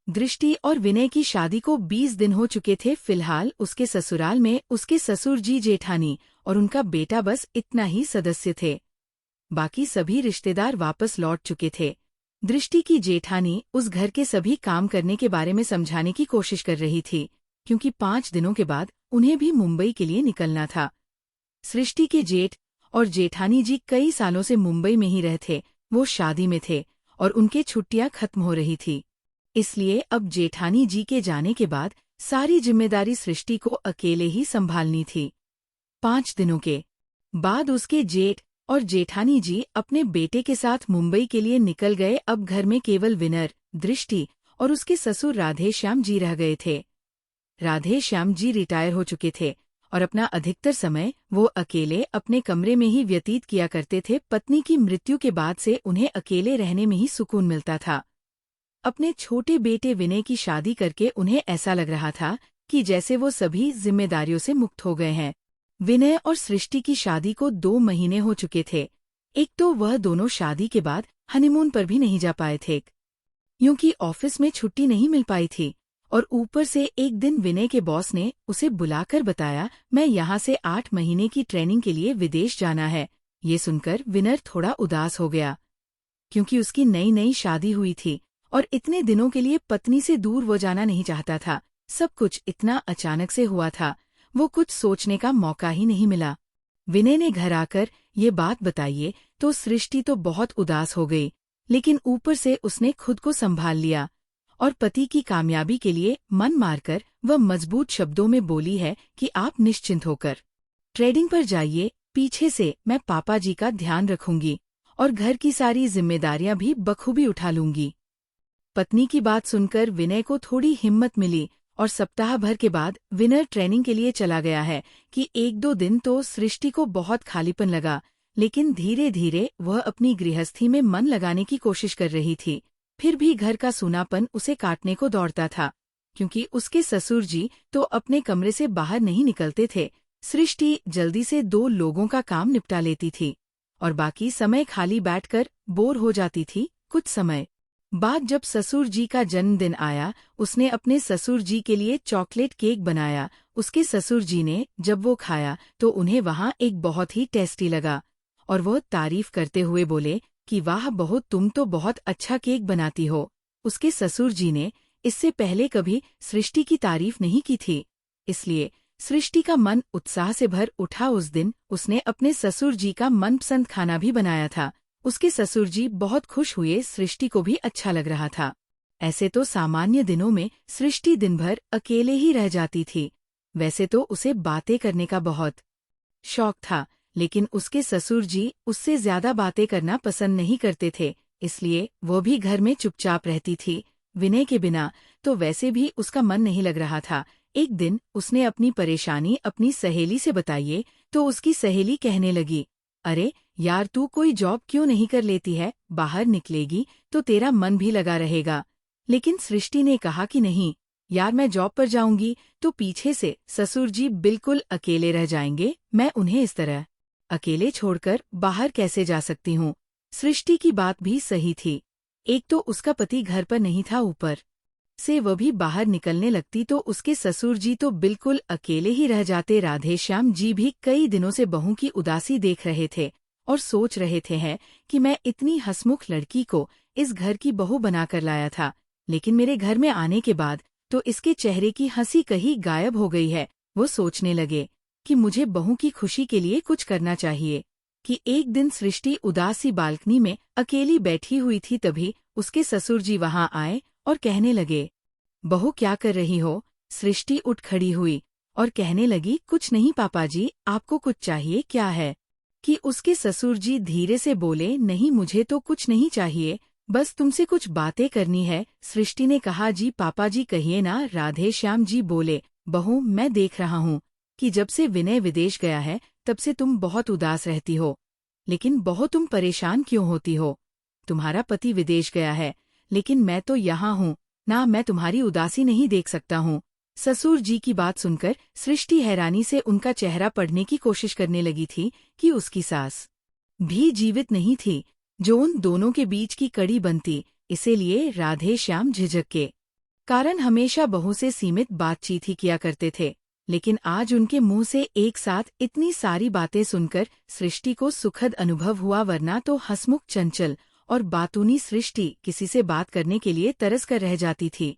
दृष्टि और विनय की शादी को 20 दिन हो चुके थे। फिलहाल उसके ससुराल में उसके ससुर जी, जेठानी और उनका बेटा, बस इतना ही सदस्य थे। बाकी सभी रिश्तेदार वापस लौट चुके थे। दृष्टि की जेठानी उस घर के सभी काम करने के बारे में समझाने की कोशिश कर रही थी, क्योंकि 5 दिनों के बाद उन्हें भी मुंबई के लिए निकलना था। सृष्टि के जेठ और जेठानी जी कई सालों से मुंबई में ही रहते। वो शादी में थे और उनके छुट्टियां खत्म हो रही थी। इसलिए अब जेठानी जी के जाने के बाद सारी जिम्मेदारी सृष्टि को अकेले ही संभालनी थी। 5 दिनों के बाद उसके जेठ और जेठानी जी अपने बेटे के साथ मुंबई के लिए निकल गए। अब घर में केवल विनर, दृष्टि और उसके ससुर राधेश्याम जी रह गए थे। राधेश्याम जी रिटायर हो चुके थे और अपना अधिकतर समय वो अकेले अपने कमरे में ही व्यतीत किया करते थे। पत्नी की मृत्यु के बाद से उन्हें अकेले रहने में ही सुकून मिलता था। अपने छोटे बेटे विनय की शादी करके उन्हें ऐसा लग रहा था कि जैसे वो सभी जिम्मेदारियों से मुक्त हो गए हैं। विनय और सृष्टि की शादी को 2 महीने हो चुके थे। एक तो वह दोनों शादी के बाद हनीमून पर भी नहीं जा पाए थे, क्योंकि ऑफिस में छुट्टी नहीं मिल पाई थी। और ऊपर से एक दिन विनय के बॉस ने उसे बुलाकर बताया, मैं यहाँ से 8 महीने की ट्रेनिंग के लिए विदेश जाना है। ये सुनकर विनर थोड़ा उदास हो गया, क्योंकि उसकी नई नई शादी हुई थी और इतने दिनों के लिए पत्नी से दूर वो जाना नहीं चाहता था। सब कुछ इतना अचानक से हुआ था, वो कुछ सोचने का मौका ही नहीं मिला। विनय ने घर आकर ये बात बताइए तो सृष्टि तो बहुत उदास हो गई, लेकिन ऊपर से उसने खुद को संभाल लिया और पति की कामयाबी के लिए मन मारकर वह मजबूत शब्दों में बोली है कि आप निश्चिंत होकर ट्रेडिंग पर जाइए, पीछे से मैं पापा जी का ध्यान रखूंगी और घर की सारी जिम्मेदारियां भी बखूबी उठा लूंगी। पत्नी की बात सुनकर विनय को थोड़ी हिम्मत मिली और सप्ताह भर के बाद विनर ट्रेनिंग के लिए चला गया है कि 1-2 दिन तो सृष्टि को बहुत खालीपन लगा, लेकिन धीरे धीरे वह अपनी गृहस्थी में मन लगाने की कोशिश कर रही थी। फिर भी घर का सूनापन उसे काटने को दौड़ता था, क्योंकि उसके ससुर जी तो अपने कमरे से बाहर नहीं निकलते थे। सृष्टि जल्दी से 2 लोगों का काम निपटा लेती थी और बाकी समय खाली बैठकर बोर हो जाती थी। कुछ समय बाद जब ससुर जी का जन्मदिन आया, उसने अपने ससुर जी के लिए चॉकलेट केक बनाया। उसके ससुर जी ने जब वो खाया तो उन्हें वहाँ एक बहुत ही टेस्टी लगा और वह तारीफ करते हुए बोले कि वाह बहू, तुम तो बहुत अच्छा केक बनाती हो। उसके ससुर जी ने इससे पहले कभी सृष्टि की तारीफ नहीं की थी, इसलिए सृष्टि का मन उत्साह से भर उठा। उस दिन उसने अपने ससुर जी का मनपसंद खाना भी बनाया था। उसके ससुर जी बहुत खुश हुए, सृष्टि को भी अच्छा लग रहा था। ऐसे तो सामान्य दिनों में सृष्टि दिन भर अकेले ही रह जाती थी। वैसे तो उसे बातें करने का बहुत शौक था, लेकिन उसके ससुर जी उससे ज्यादा बातें करना पसंद नहीं करते थे, इसलिए वो भी घर में चुपचाप रहती थी। विनय के बिना तो वैसे भी उसका मन नहीं लग रहा था। एक दिन उसने अपनी परेशानी अपनी सहेली से बताई तो उसकी सहेली कहने लगी, अरे यार, तू कोई जॉब क्यों नहीं कर लेती है, बाहर निकलेगी तो तेरा मन भी लगा रहेगा। लेकिन सृष्टि ने कहा कि नहीं यार, मैं जॉब पर जाऊंगी तो पीछे से ससुर जी बिल्कुल अकेले रह जाएंगे, मैं उन्हें इस तरह अकेले छोड़कर बाहर कैसे जा सकती हूँ। सृष्टि की बात भी सही थी। एक तो उसका पति घर पर नहीं था, ऊपर से वह भी बाहर निकलने लगती तो उसके ससुर जी तो बिल्कुल अकेले ही रह जाते। राधेश्याम जी भी कई दिनों से बहू की उदासी देख रहे थे और सोच रहे थे हैं कि मैं इतनी हंसमुख लड़की को इस घर की बहू बनाकर लाया था, लेकिन मेरे घर में आने के बाद तो इसके चेहरे की हंसी कहीं गायब हो गई है। वो सोचने लगे कि मुझे बहू की खुशी के लिए कुछ करना चाहिए। कि एक दिन सृष्टि उदासी बालकनी में अकेली बैठी हुई थी, तभी उसके ससुर जी वहां आए और कहने लगे, बहू क्या कर रही हो। सृष्टि उठ खड़ी हुई और कहने लगी, कुछ नहीं पापा जी, आपको कुछ चाहिए क्या है। कि उसके ससुर जी धीरे से बोले, नहीं मुझे तो कुछ नहीं चाहिए, बस तुमसे कुछ बातें करनी है। सृष्टि ने कहा, जी पापा जी कहिए ना। राधेश्याम जी बोले, बहू मैं देख रहा हूँ कि जब से विनय विदेश गया है तब से तुम बहुत उदास रहती हो, लेकिन बहू तुम परेशान क्यों होती हो। तुम्हारा पति विदेश गया है, लेकिन मैं तो यहाँ हूँ ना, मैं तुम्हारी उदासी नहीं देख सकता हूँ। ससुर जी की बात सुनकर सृष्टि हैरानी से उनका चेहरा पढ़ने की कोशिश करने लगी थी कि उसकी सास भी जीवित नहीं थी, जो उन दोनों के बीच की कड़ी बनती। इसीलिए राधेश्याम झिझक के कारण हमेशा बहू से सीमित बातचीत ही किया करते थे। लेकिन आज उनके मुंह से एक साथ इतनी सारी बातें सुनकर सृष्टि को सुखद अनुभव हुआ, वरना तो हंसमुख चंचल और बातूनी सृष्टि किसी से बात करने के लिए तरस कर रह जाती थी।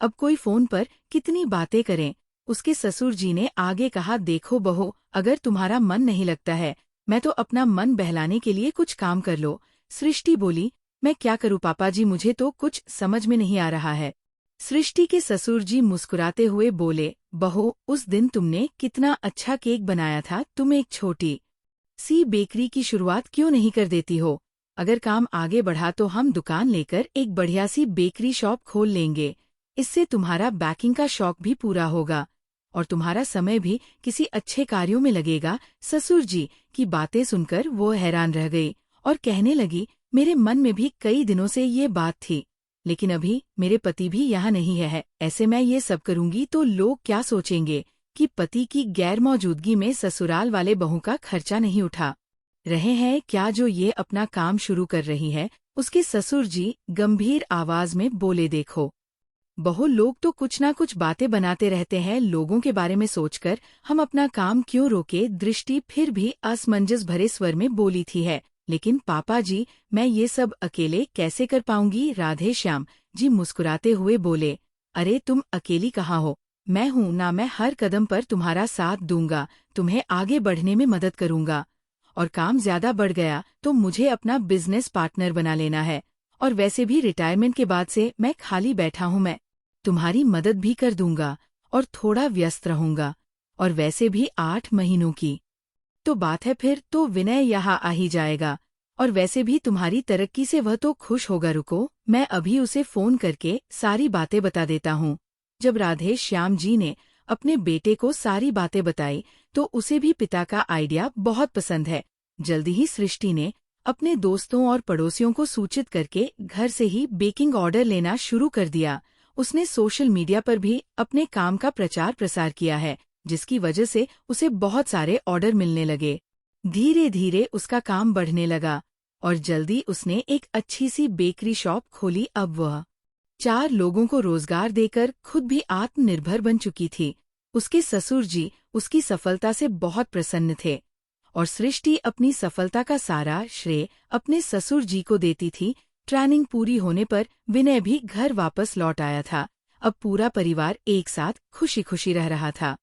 अब कोई फोन पर कितनी बातें करें। उसके ससुर जी ने आगे कहा, देखो बहू, अगर तुम्हारा मन नहीं लगता है, मैं तो अपना मन बहलाने के लिए कुछ काम कर लो। सृष्टि बोली, मैं क्या करूं पापा जी, मुझे तो कुछ समझ में नहीं आ रहा है। सृष्टि के ससुर जी मुस्कुराते हुए बोले, बहू, उस दिन तुमने कितना अच्छा केक बनाया था, तुम एक छोटी सी बेकरी की शुरुआत क्यों नहीं कर देती हो? अगर काम आगे बढ़ा तो हम दुकान लेकर एक बढ़िया सी बेकरी शॉप खोल लेंगे। इससे तुम्हारा बेकिंग का शौक भी पूरा होगा और तुम्हारा समय भी किसी अच्छे कार्यों में लगेगा। ससुर जी की बातें सुनकर वो हैरान रह गई और कहने लगी, मेरे मन में भी कई दिनों से ये बात थी, लेकिन अभी मेरे पति भी यहाँ नहीं है। ऐसे मैं ये सब करूंगी तो लोग क्या सोचेंगे कि पति की गैर मौजूदगी में ससुराल वाले बहू का खर्चा नहीं उठा रहे हैं क्या। जो ये अपना काम शुरू कर रही है, उसके ससुर जी गंभीर आवाज में बोले, देखो बहू, लोग तो कुछ ना कुछ बातें बनाते रहते हैं, लोगों के बारे में सोचकर हम अपना काम क्यों रोके। दृष्टि फिर भी असमंजस भरे स्वर में बोली थी है, लेकिन पापा जी, मैं ये सब अकेले कैसे कर पाऊंगी। राधे श्याम जी मुस्कुराते हुए बोले, अरे तुम अकेली कहाँ हो, मैं हूं ना, मैं हर कदम पर तुम्हारा साथ दूंगा, तुम्हें आगे बढ़ने में मदद करूंगा। और काम ज्यादा बढ़ गया तो मुझे अपना बिजनेस पार्टनर बना लेना है। और वैसे भी रिटायरमेंट के बाद से मैं खाली बैठा हूं, मैं तुम्हारी मदद भी कर दूंगा और थोड़ा व्यस्त रहूंगा। और वैसे भी 8 महीनों की तो बात है, फिर तो विनय यहाँ आ ही जाएगा। और वैसे भी तुम्हारी तरक्की से वह तो खुश होगा। रुको, मैं अभी उसे फोन करके सारी बातें बता देता हूँ। जब राधे श्याम जी ने अपने बेटे को सारी बातें बताई तो उसे भी पिता का आइडिया बहुत पसंद है। जल्दी ही सृष्टि ने अपने दोस्तों और पड़ोसियों को सूचित करके घर से ही बेकिंग ऑर्डर लेना शुरू कर दिया। उसने सोशल मीडिया पर भी अपने काम का प्रचार प्रसार किया है, जिसकी वजह से उसे बहुत सारे ऑर्डर मिलने लगे। धीरे धीरे उसका काम बढ़ने लगा और जल्दी उसने एक अच्छी सी बेकरी शॉप खोली। अब वह 4 लोगों को रोजगार देकर खुद भी आत्मनिर्भर बन चुकी थी। उसके ससुर जी उसकी सफलता से बहुत प्रसन्न थे और सृष्टि अपनी सफलता का सारा श्रेय अपने ससुर जी को देती थी। ट्रेनिंग पूरी होने पर विनय भी घर वापस लौट आया था। अब पूरा परिवार एक साथ खुशी खुशी रह रहा था।